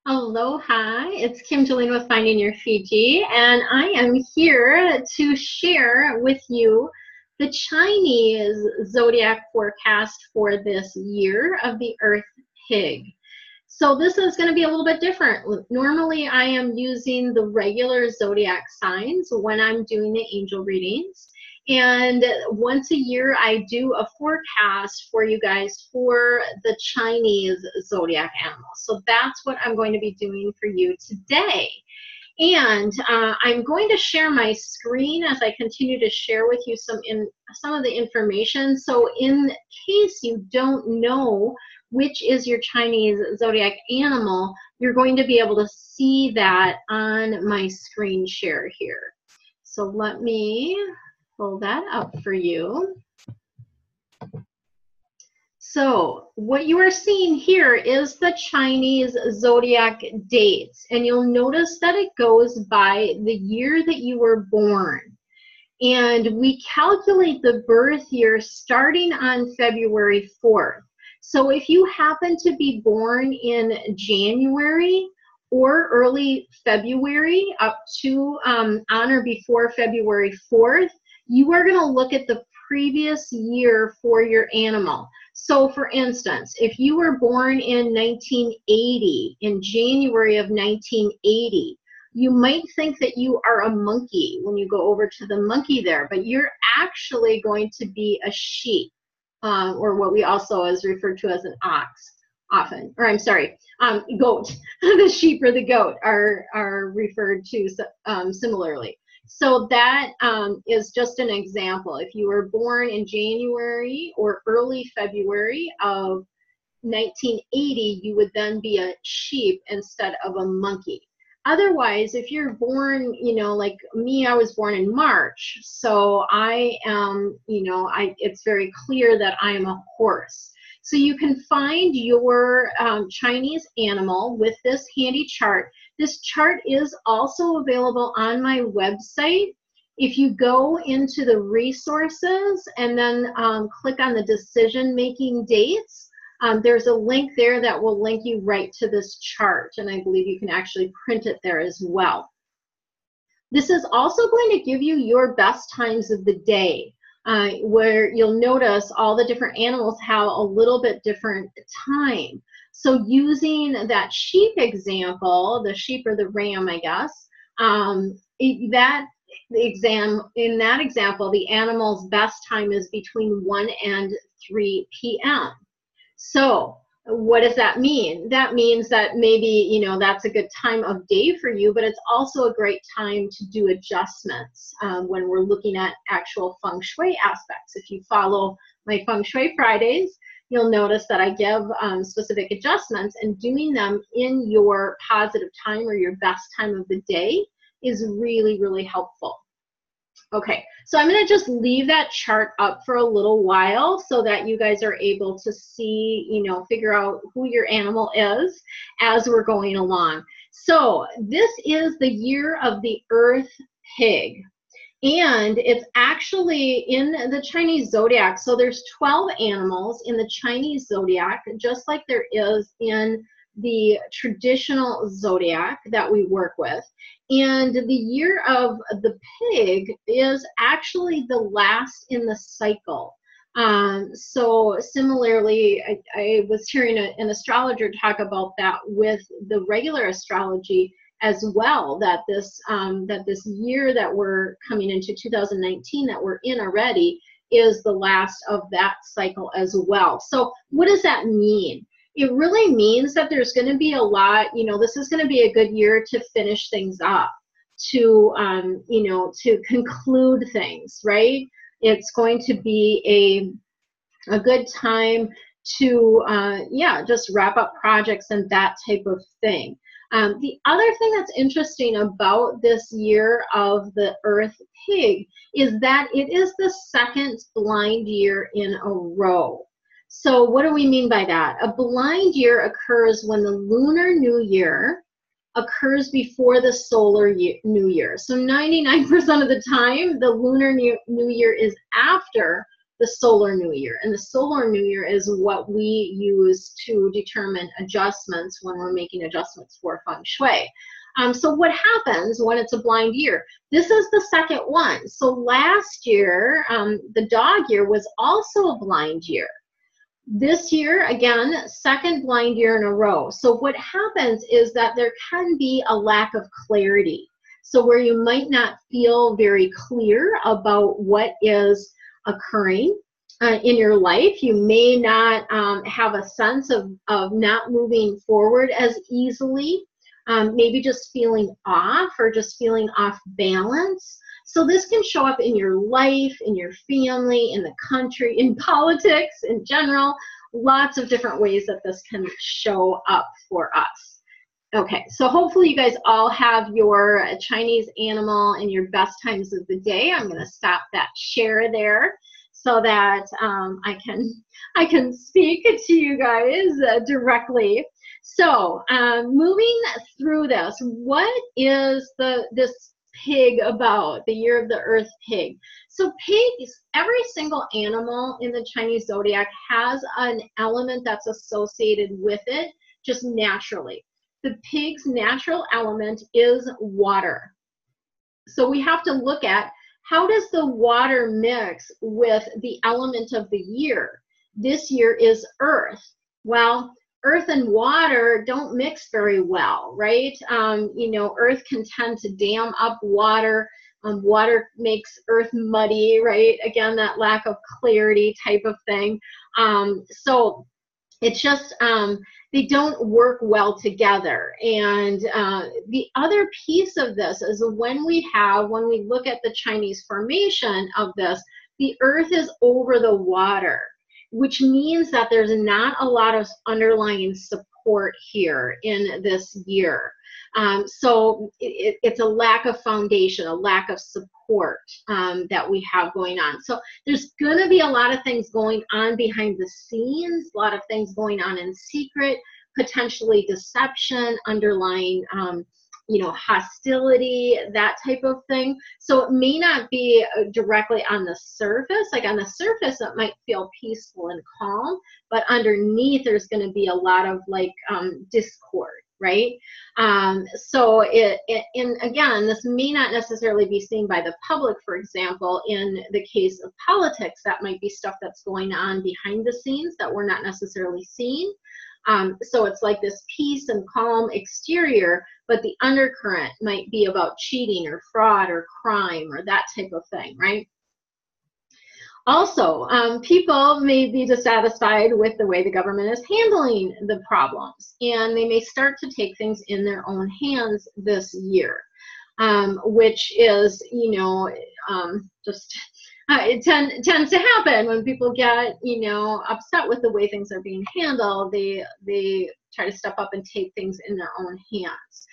Aloha, it's Kim Jolene with Finding Your Fiji, and I am here to share with you the Chinese zodiac forecast for this year of the Earth Pig. So this is going to be a little bit different. Normally I am using the regular zodiac signs when I'm doing the angel readings. And once a year, I do a forecast for you guys for the Chinese zodiac animals. So that's what I'm going to be doing for you today. And I'm going to share my screen as I continue to share with you some of the information. So in case you don't know which is your Chinese zodiac animal, you're going to be able to see that on my screen share here. So let me pull that up for you. So what you are seeing here is the Chinese zodiac dates, and you'll notice that it goes by the year that you were born. And we calculate the birth year starting on February 4th. So if you happen to be born in January or early February up to on or before February 4th, you are going to look at the previous year for your animal. So for instance, if you were born in 1980, in January of 1980, you might think that you are a monkey when you go over to the monkey there, but you're actually going to be a sheep, or what we also is referred to as an ox often, or I'm sorry, goat. The sheep or the goat are referred to similarly. So that is just an example. If you were born in January or early February of 1980, you would then be a sheep instead of a monkey. Otherwise, if you're born, you know, like me, I was born in March. So I am, you know, it's very clear that I am a horse. So you can find your Chinese animal with this handy chart. This chart is also available on my website. If you go into the resources and then click on the decision-making dates, there's a link there that will link you right to this chart, and I believe you can actually print it there as well. This is also going to give you your best times of the day, where you'll notice all the different animals have a little bit different time. So using that sheep example, the sheep or the ram, I guess, in that example, the animal's best time is between 1 and 3 p.m. So what does that mean? That means that maybe, you know, that's a good time of day for you, but it's also a great time to do adjustments when we're looking at actual Feng Shui aspects. If you follow my Feng Shui Fridays, you'll notice that I give specific adjustments, and doing them in your positive time or your best time of the day is really, really helpful. Okay, so I'm going to just leave that chart up for a little while so that you guys are able to see, you know, figure out who your animal is as we're going along. So this is the year of the Earth Pig, and it's actually in the Chinese zodiac. So there's 12 animals in the Chinese zodiac, just like there is in the traditional zodiac that we work with. And the year of the pig is actually the last in the cycle. So similarly, I was hearing an astrologer talk about that with the regular astrology as well, that this year that we're coming into, 2019, that we're in already, is the last of that cycle as well. So what does that mean? It really means that there's going to be a lot, you know, this is going to be a good year to finish things up, to, you know, to conclude things, right? It's going to be a good time to, yeah, just wrap up projects and that type of thing. The other thing that's interesting about this year of the Earth Pig is that it is the second blind year in a row. So what do we mean by that? A blind year occurs when the Lunar New Year occurs before the solar New Year. So 99% of the time, the Lunar New Year is after the solar new year. And the solar new year is what we use to determine adjustments when we're making adjustments for Feng Shui. So what happens when it's a blind year? This is the second one. So last year, the dog year was also a blind year. This year, again, second blind year in a row. So what happens is that there can be a lack of clarity. So where you might not feel very clear about what is occurring in your life, you may not have a sense of not moving forward as easily, maybe just feeling off or just feeling off balance. So this can show up in your life, in your family, in the country, in politics, in general, lots of different ways that this can show up for us. Okay, so hopefully you guys all have your Chinese animal and your best times of the day. I'm going to stop that share there so that I can speak to you guys directly. So moving through this, what is this pig about, the year of the earth pig? So pigs, every single animal in the Chinese zodiac has an element that's associated with it just naturally. The pig's natural element is water. So we have to look at, how does the water mix with the element of the year? This year is earth. Well, earth and water don't mix very well, right? You know, earth can tend to dam up water. Water makes earth muddy, right? Again, that lack of clarity type of thing. So it's just, they don't work well together. And the other piece of this is when we look at the Chinese formation of this, the earth is over the water, which means that there's not a lot of underlying support here in this year. So it's a lack of foundation, a lack of support that we have going on. So there's going to be a lot of things going on behind the scenes, a lot of things going on in secret, potentially deception, underlying you know, hostility, that type of thing. So it may not be directly on the surface. Like on the surface, it might feel peaceful and calm, but underneath there's going to be a lot of like discord, right? So and again, this may not necessarily be seen by the public. For example, in the case of politics, that might be stuff that's going on behind the scenes that we're not necessarily seeing. So it's like this peace and calm exterior, but the undercurrent might be about cheating or fraud or crime or that type of thing, right? Also, people may be dissatisfied with the way the government is handling the problems, and they may start to take things in their own hands this year, which is, you know, just it tends to happen when people get, you know, upset with the way things are being handled. They try to step up and take things in their own hands.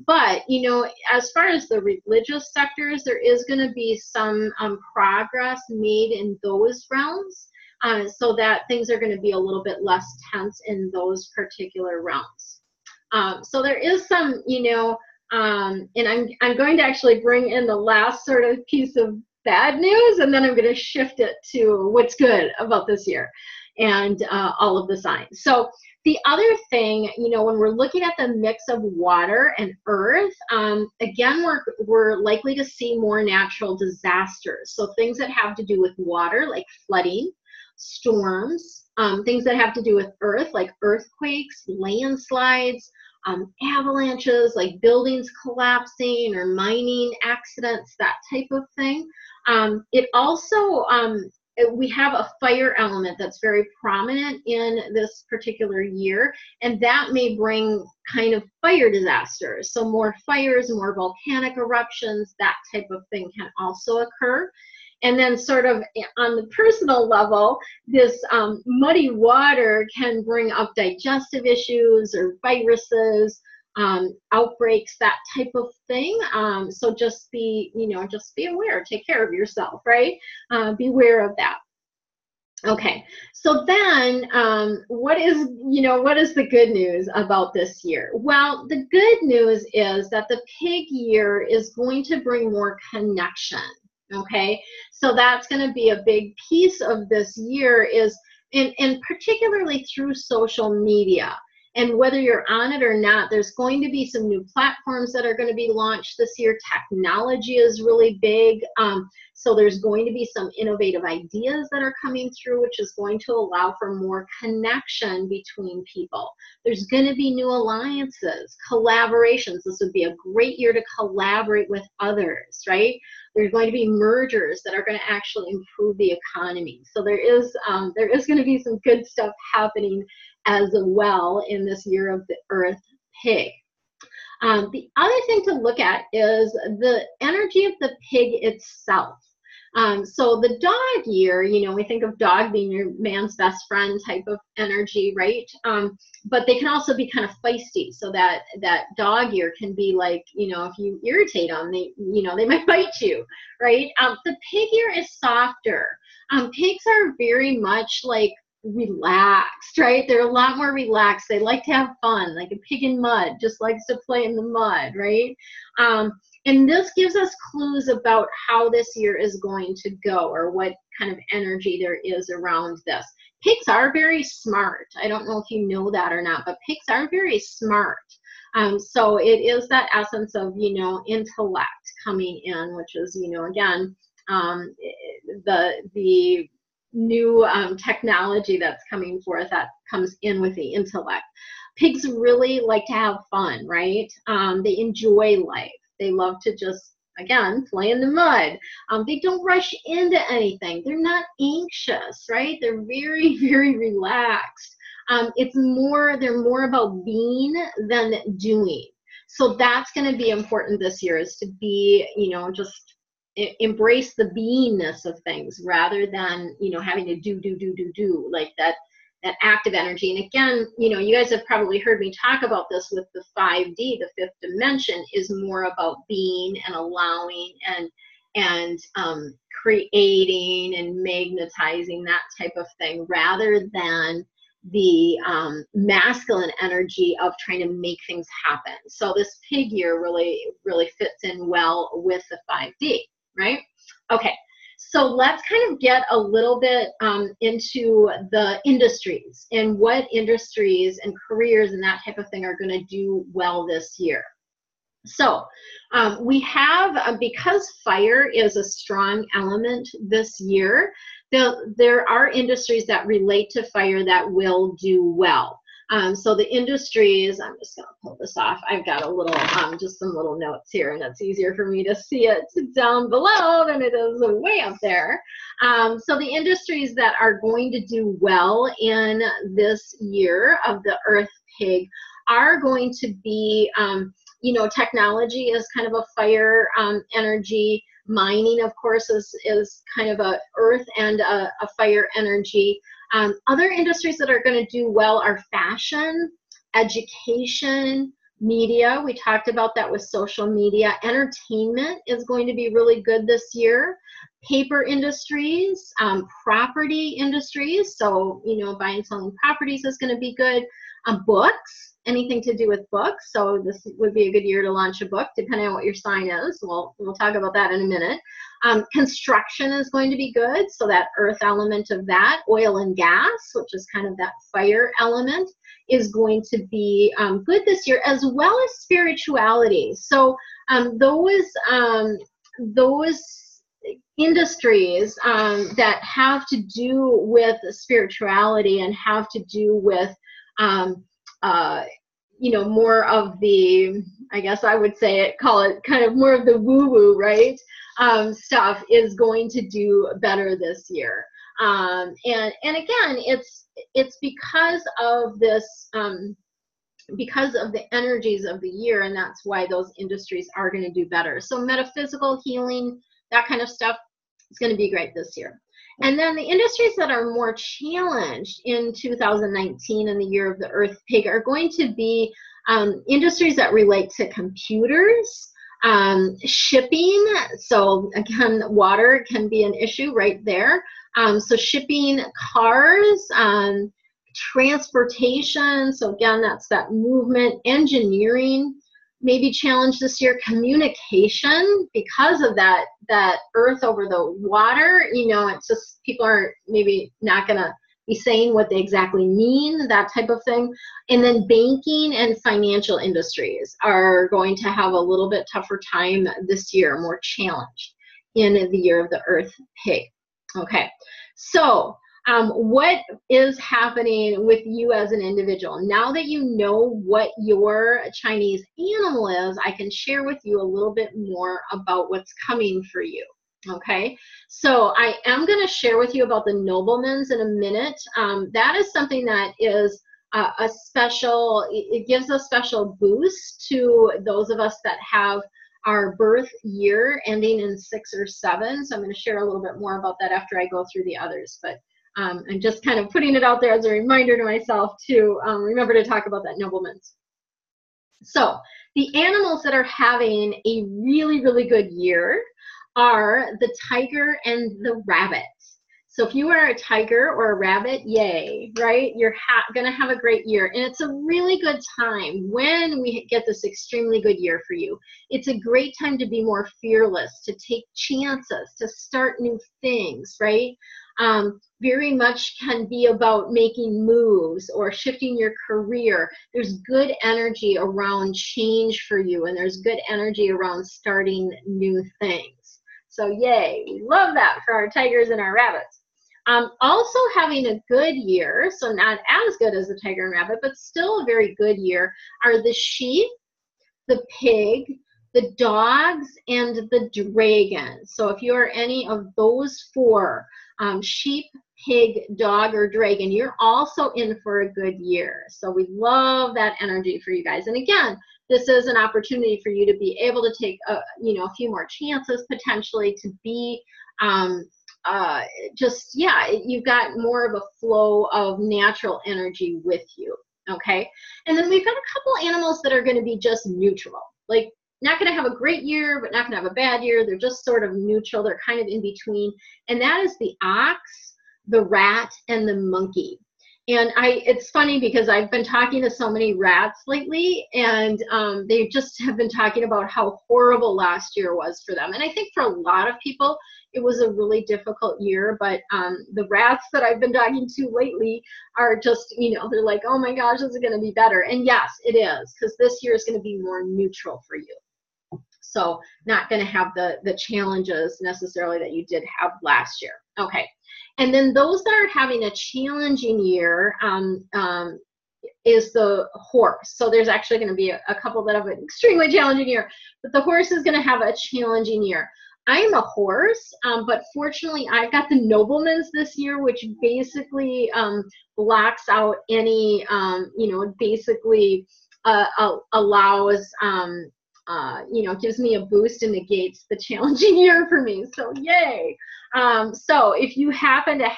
But, you know, as far as the religious sectors, there is going to be some progress made in those realms, so that things are going to be a little bit less tense in those particular realms. So there is some, you know, and I'm going to actually bring in the last sort of piece of bad news, and then I'm going to shift it to what's good about this year and all of the signs. So the other thing, you know, when we're looking at the mix of water and earth, again, we're likely to see more natural disasters. So things that have to do with water, like flooding, storms, things that have to do with earth, like earthquakes, landslides, avalanches, like buildings collapsing or mining accidents, that type of thing. It also, we have a fire element that's very prominent in this particular year, and that may bring kind of fire disasters. So more fires, more volcanic eruptions, that type of thing can also occur. And then sort of on the personal level, this muddy water can bring up digestive issues or viruses, outbreaks, that type of thing. So just be, you know, just be aware, take care of yourself, right? Beware of that. Okay, so then what is the good news about this year? Well, the good news is that the pig year is going to bring more connection. Okay, so that's going to be a big piece of this year, is and particularly through social media. And whether you're on it or not, there's going to be some new platforms that are going to be launched this year. Technology is really big. So there's going to be some innovative ideas that are coming through, which is going to allow for more connection between people. There's going to be new alliances, collaborations. This would be a great year to collaborate with others, right? There's going to be mergers that are going to actually improve the economy. So there is going to be some good stuff happening as well in this year of the Earth Pig. The other thing to look at is the energy of the pig itself. So the dog year, you know, we think of dog being your man's best friend type of energy, right? But they can also be kind of feisty. So that dog year can be like, you know, if you irritate them, they might bite you, right? The pig year is softer. Pigs are very much like relaxed, right? They're a lot more relaxed. They like to have fun, like a pig in mud, just likes to play in the mud, right? And this gives us clues about how this year is going to go, or what kind of energy there is around this. Pigs are very smart. I don't know if you know that or not, but pigs are very smart. So it is that essence of, you know, intellect coming in, which is, you know, again, the new technology that's coming forth that comes in with the intellect. Pigs really like to have fun, right? They enjoy life. They love to just, again, play in the mud. They don't rush into anything. They're not anxious, right? They're very, very relaxed. They're more about being than doing. So that's going to be important this year, is to be, you know, just embrace the beingness of things rather than, you know, having to do like that active energy. And again, you know, you guys have probably heard me talk about this with the 5D, the fifth dimension is more about being and allowing and creating and magnetizing, that type of thing, rather than the masculine energy of trying to make things happen. So this pig year really, really fits in well with the 5D, right? Okay. So let's kind of get a little bit into the industries and what industries and careers and that type of thing are going to do well this year. So we have, because fire is a strong element this year, there are industries that relate to fire that will do well. So the industries, I'm just going to pull this off. I've got a little, just some little notes here, and it's easier for me to see it down below than it is way up there. So the industries that are going to do well in this year of the Earth Pig are going to be, you know, technology is kind of a fire energy. Mining, of course, is kind of a earth and a fire energy. Other industries that are going to do well are fashion, education, media. We talked about that with social media. Entertainment is going to be really good this year. Paper industries, property industries. So, you know, buying and selling properties is going to be good. Books, anything to do with books. So this would be a good year to launch a book, depending on what your sign is. We'll talk about that in a minute. Construction is going to be good. So that earth element of that, oil and gas, which is kind of that fire element, is going to be good this year, as well as spirituality. So those industries that have to do with spirituality and have to do with you know, more of the, I guess I would say call it kind of more of the woo-woo, right? Stuff is going to do better this year. And again, it's because of this, because of the energies of the year, and that's why those industries are going to do better. So metaphysical healing, that kind of stuff, is going to be great this year. And then the industries that are more challenged in 2019 and the year of the Earth Pig are going to be industries that relate to computers, shipping. So again, water can be an issue right there. So shipping, cars, transportation. So again, that's that movement, engineering, maybe challenge this year, communication, because of that earth over the water. You know, it's just people are maybe not going to be saying what they exactly mean, that type of thing. And then banking and financial industries are going to have a little bit tougher time this year, more challenged in the year of the Earth Pig. Okay, so what is happening with you as an individual? Now that you know what your Chinese animal is, I can share with you a little bit more about what's coming for you. Okay, so I am going to share with you about the noblemans in a minute. That is something that is a special, it gives a special boost to those of us that have our birth year ending in 6 or 7. So I'm going to share a little bit more about that after I go through the others. But I'm just kind of putting it out there as a reminder to myself to remember to talk about that noblemans. So the animals that are having a really, really good year are the tiger and the rabbit. So if you are a tiger or a rabbit, yay, right? You're going to have a great year. And it's a really good time when we get this extremely good year for you. It's a great time to be more fearless, to take chances, to start new things, right? Very much can be about making moves or shifting your career. There's good energy around change for you, and there's good energy around starting new things. So yay, we love that for our tigers and our rabbits. Also having a good year, so not as good as the tiger and rabbit, but still a very good year, are the sheep, the pig, the dogs, and the dragon. So if you are any of those 4, sheep, pig, dog, or dragon, you're also in for a good year. So we love that energy for you guys. And again, this is an opportunity for you to be able to take a few more chances potentially, to be you've got more of a flow of natural energy with you. Okay, and then we've got a couple animals that are going to be just neutral, like not going to have a great year but not going to have a bad year. They're just sort of neutral. They're kind of in between, and that is the ox, the rat, and the monkey. And it's funny because I've been talking to so many rats lately, and they just have been talking about how horrible last year was for them. And I think for a lot of people, it was a really difficult year. But the rats that I've been talking to lately are just, they're like, oh my gosh, is it going to be better? And yes, it is, because this year is going to be more neutral for you. So not going to have the challenges necessarily that you did have last year. Okay. And then those that are having a challenging year is the horse. So there's actually going to be a couple that have an extremely challenging year, but the horse is going to have a challenging year. I am a horse, but fortunately I've got the noblemans this year, which basically blocks out any, basically allows, gives me a boost and negates the challenging year for me. So yay. So if you happen to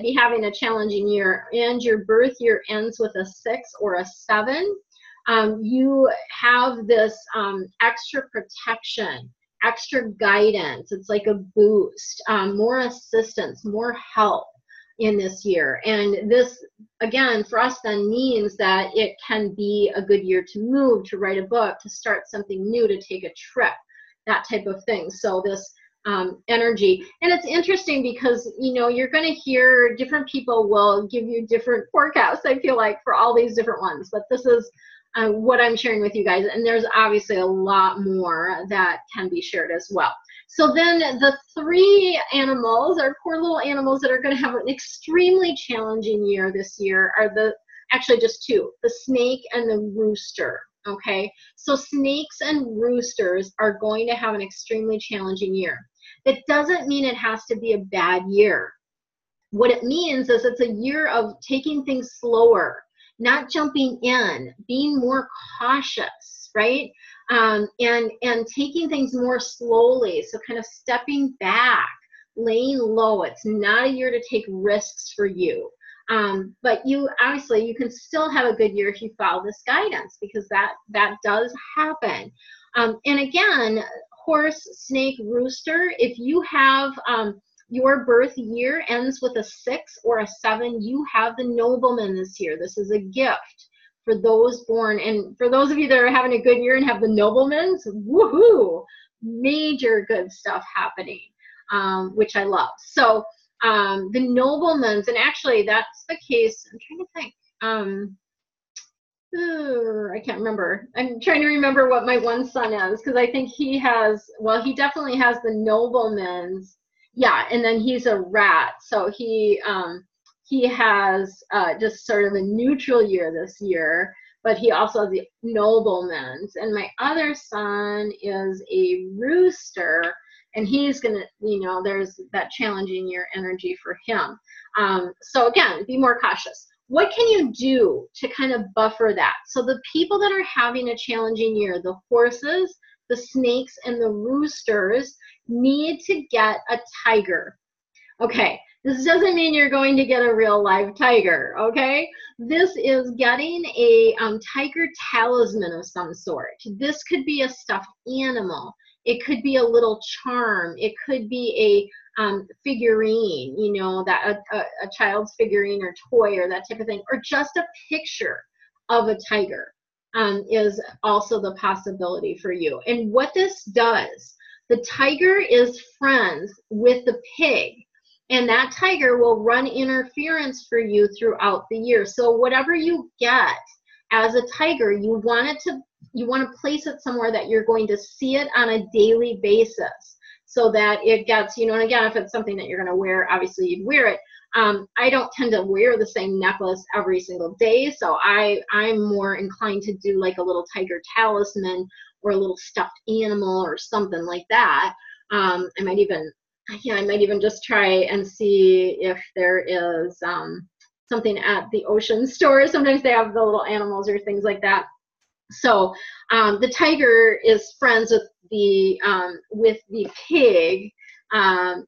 be having a challenging year and your birth year ends with a 6 or a 7, you have this extra protection, extra guidance. It's like a boost, more assistance, more help in this year. And this, again, for us then means that it can be a good year to move, to write a book, to start something new, to take a trip, that type of thing. So this energy. And it's interesting because, you're going to hear different people will give you different forecasts, I feel like, for all these different ones. But this is what I'm sharing with you guys. And there's obviously a lot more that can be shared as well. So then the 3 animals, our poor little animals that are going to have an extremely challenging year this year are actually just 2, the snake and the rooster. Okay, so snakes and roosters are going to have an extremely challenging year. It doesn't mean it has to be a bad year. What it means is it's a year of taking things slower, not jumping in, being more cautious, right? And taking things more slowly. So kind of stepping back, laying low. It's not a year to take risks for you. But you can still have a good year if you follow this guidance, because that does happen. And again, horse, snake, rooster, if you have your birth year ends with a 6 or a 7, you have the nobleman this year. This is a gift for those born, and for those of you that are having a good year and have the noblemans, woohoo, major good stuff happening, which I love. So the noblemans, and actually that's the case, I'm trying to think, I can't remember. I'm trying to remember what my one son is, because I think he has, well, he definitely has the nobleman's, yeah, and then he's a rat, so he has just sort of a neutral year this year, but he also has the nobleman's. And my other son is a rooster, and he's gonna, you know, there's that challenging year energy for him. So again, be more cautious. What can you do to kind of buffer that? So the people that are having a challenging year, the horses, the snakes, and the roosters, need to get a tiger. Okay, this doesn't mean you're going to get a real live tiger, okay? This is getting a tiger talisman of some sort. This could be a stuffed animal. It could be a little charm. It could be a figurine, you know, that a child's figurine or toy or that type of thing, or just a picture of a tiger is also the possibility for you. And what this does, the tiger is friends with the pig, and that tiger will run interference for you throughout the year. So whatever you get as a tiger, you want to place it somewhere that you're going to see it on a daily basis, so that it gets, you know, and again, if it's something that you're going to wear, obviously you'd wear it. I don't tend to wear the same necklace every single day, so I'm more inclined to do like a little tiger talisman or a little stuffed animal or something like that. I might even just try and see if there is something at the ocean store. Sometimes they have the little animals or things like that. So the tiger is friends with the pig, and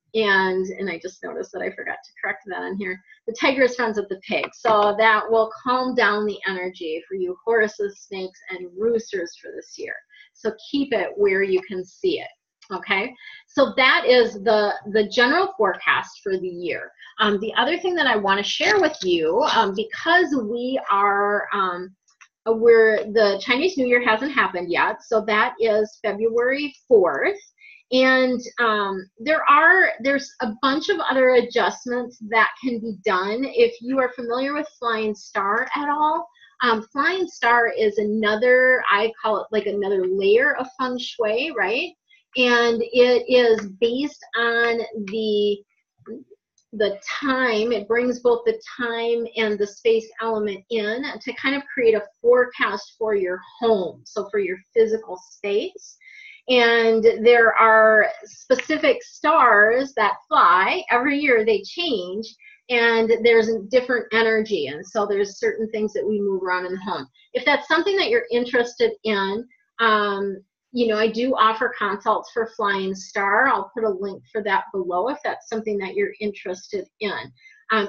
I just noticed that I forgot to correct that on here. The tiger is friends with the pig, so that will calm down the energy for you horses, snakes, and roosters for this year. So keep it where you can see it. Okay, so that is the general forecast for the year. The other thing that I want to share with you, because we are where the Chinese New Year hasn't happened yet, so that is February 4th, and there's a bunch of other adjustments that can be done. If you are familiar with Flying Star at all, Flying Star is another, I call it like another layer of Feng Shui, right? And it is based on the time. It brings both the time and the space element in to kind of create a forecast for your home, so for your physical space. And there are specific stars that fly. Every year they change, and there's a different energy, and so there's certain things that we move around in the home. If that's something that you're interested in, you know, I do offer consults for Flying Star. I'll put a link for that below if that's something that you're interested in.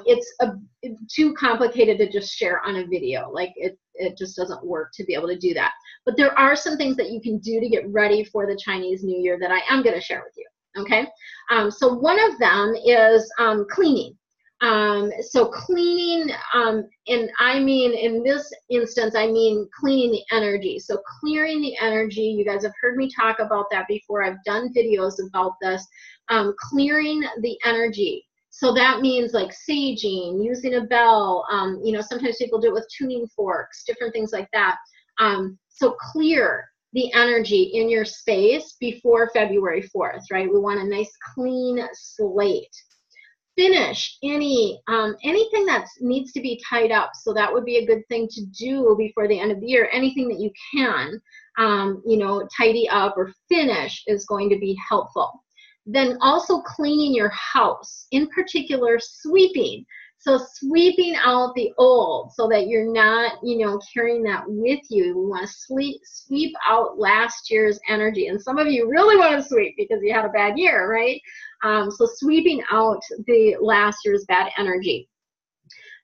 It's too complicated to just share on a video. Like it just doesn't work to be able to do that. But there are some things that you can do to get ready for the Chinese New Year that I am going to share with you. Okay, so one of them is cleaning. So cleaning, and I mean, in this instance, I mean cleaning the energy. So clearing the energy, you guys have heard me talk about that before. I've done videos about this, clearing the energy. So that means like saging, using a bell, you know, sometimes people do it with tuning forks, different things like that. So clear the energy in your space before February 4th, right? We want a nice clean slate. Finish anything that needs to be tied up, so that would be a good thing to do before the end of the year. Anything that you can, you know, tidy up or finish is going to be helpful. Then also cleaning your house, in particular sweeping. So sweeping out the old so that you're not, you know, carrying that with you. We want to sweep out last year's energy. And some of you really want to sweep because you had a bad year, right? So sweeping out the last year's bad energy.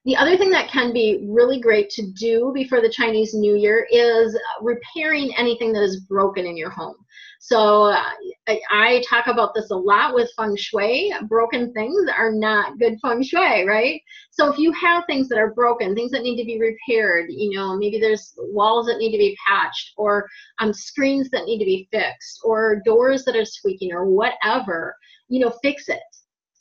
The other thing that can be really great to do before the Chinese New Year is repairing anything that is broken in your home. So I talk about this a lot with Feng Shui. Broken things are not good Feng Shui, right? So if you have things that are broken, things that need to be repaired, you know, maybe there's walls that need to be patched, or screens that need to be fixed, or doors that are squeaking, or whatever, you know, fix it.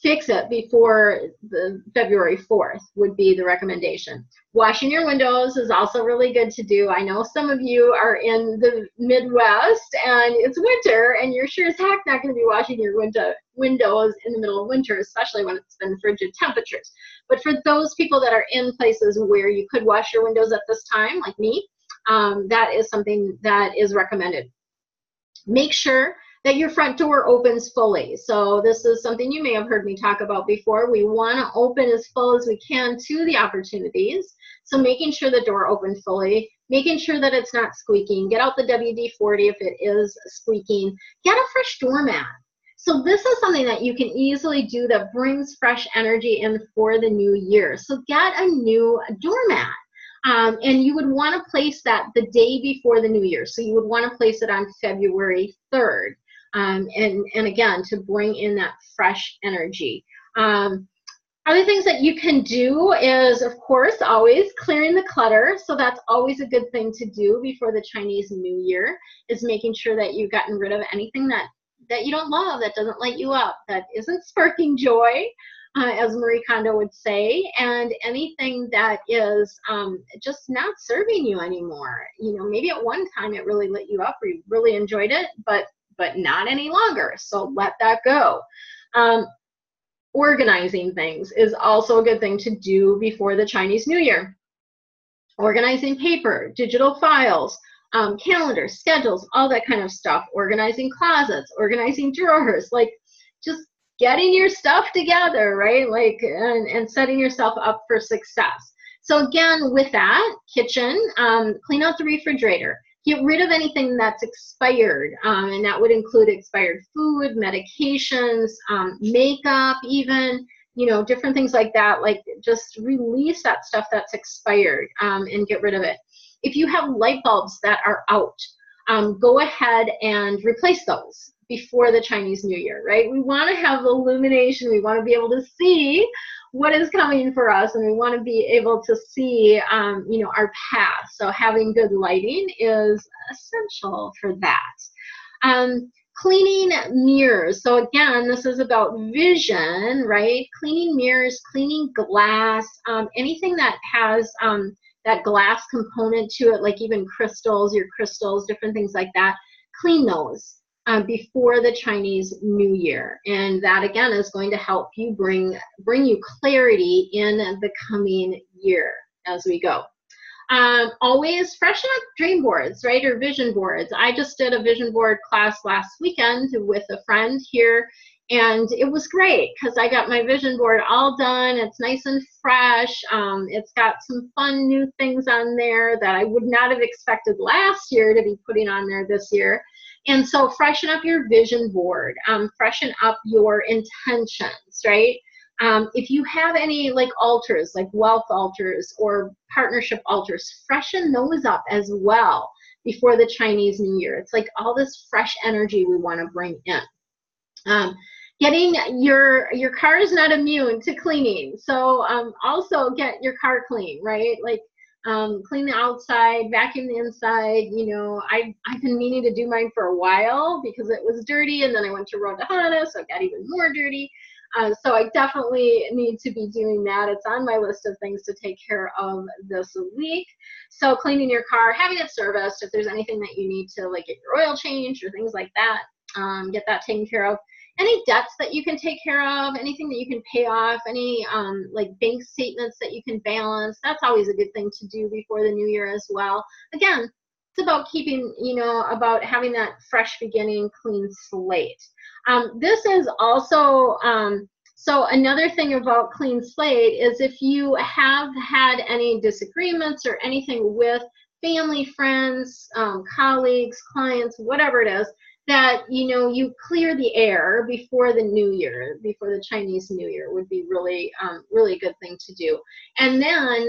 Fix it before the February 4th would be the recommendation. Washing your windows is also really good to do. I know some of you are in the Midwest and it's winter and you're sure as heck not going to be washing your windows in the middle of winter, especially when it's been frigid temperatures. But for those people that are in places where you could wash your windows at this time, like me, that is something that is recommended. Make sure that your front door opens fully. So this is something you may have heard me talk about before. We want to open as full as we can to the opportunities. So making sure the door opens fully, making sure that it's not squeaking. Get out the WD-40 if it is squeaking. Get a fresh doormat. So this is something that you can easily do that brings fresh energy in for the new year. So get a new doormat. And you would want to place that the day before the new year. So you would want to place it on February 3rd. And again, to bring in that fresh energy. Other things that you can do is, of course, always clearing the clutter. So that's always a good thing to do before the Chinese New Year, is making sure that you've gotten rid of anything that you don't love, that doesn't light you up, that isn't sparking joy, as Marie Kondo would say, and anything that is just not serving you anymore. You know, maybe at one time it really lit you up or you really enjoyed it, but not any longer. So let that go. Organizing things is also a good thing to do before the Chinese New Year. Organizing paper, digital files, calendars, schedules, all that kind of stuff. Organizing closets, organizing drawers, like just getting your stuff together, right? Like, and setting yourself up for success. So again, with that, kitchen, clean out the refrigerator. Get rid of anything that's expired, and that would include expired food, medications, makeup even, you know, different things like that. Like, just release that stuff that's expired and get rid of it. If you have light bulbs that are out, go ahead and replace those before the Chinese New Year, right? We want to have illumination. We want to be able to see what is coming for us, and we want to be able to see, you know, our path. So having good lighting is essential for that. Cleaning mirrors. So again, this is about vision, right? Cleaning mirrors, cleaning glass, anything that has that glass component to it, like even crystals, your crystals, different things like that. Clean those before the Chinese New Year, and that again is going to help you bring you clarity in the coming year as we go. Always freshen up dream boards, right, or vision boards. I just did a vision board class last weekend with a friend here, and it was great because I got my vision board all done. It's nice and fresh. It's got some fun new things on there that I would not have expected last year to be putting on there this year. And so freshen up your vision board, freshen up your intentions, right? If you have any like altars, like wealth altars or partnership altars, freshen those up as well before the Chinese New Year. It's like all this fresh energy we want to bring in. Getting your car is not immune to cleaning. So also get your car clean, right? Like clean the outside, vacuum the inside. You know, I've been meaning to do mine for a while because it was dirty, and then I went to Road to Hana, so it got even more dirty. So I definitely need to be doing that. It's on my list of things to take care of this week. So cleaning your car, having it serviced, if there's anything that you need to like get your oil changed or things like that, get that taken care of. Any debts that you can take care of, anything that you can pay off, any like bank statements that you can balance, that's always a good thing to do before the new year as well. Again, it's about keeping, you know, about having that fresh beginning, clean slate. This is also, so another thing about clean slate is if you have had any disagreements or anything with family, friends, colleagues, clients, whatever it is, that, you know, you clear the air before the new year, before the Chinese New Year would be really, really a good thing to do. And then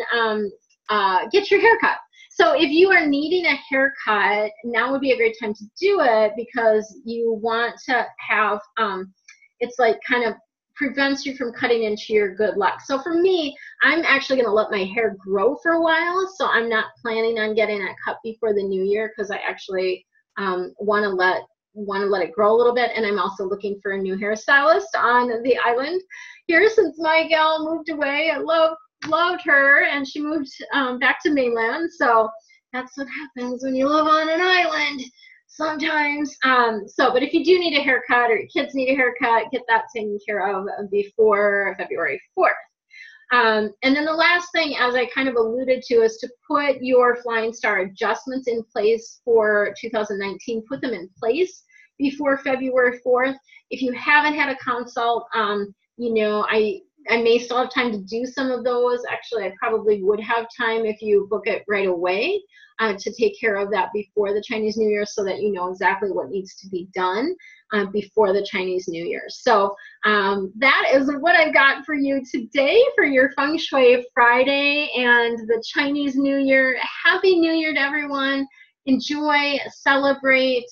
get your hair cut. So if you are needing a haircut, now would be a great time to do it, because you want to have, it's like kind of prevents you from cutting into your good luck. So for me, I'm actually going to let my hair grow for a while. So I'm not planning on getting it cut before the new year, because I actually want to let it grow a little bit. And I'm also looking for a new hairstylist on the island here, since my gal moved away. I loved her, and she moved back to mainland. So that's what happens when you live on an island sometimes. But if you do need a haircut, or your kids need a haircut, get that taken care of before February 4th. And then the last thing, as I kind of alluded to, is to put your Flying Star adjustments in place for 2019. Put them in place before February 4th. If you haven't had a consult, you know, I may still have time to do some of those. Actually, I probably would have time if you book it right away to take care of that before the Chinese New Year, so that you know exactly what needs to be done before the Chinese New Year. So that is what I've got for you today for your Feng Shui Friday and the Chinese New Year. Happy New Year to everyone. Enjoy, celebrate,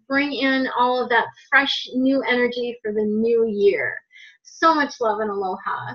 bring in all of that fresh new energy for the new year. So much love and aloha.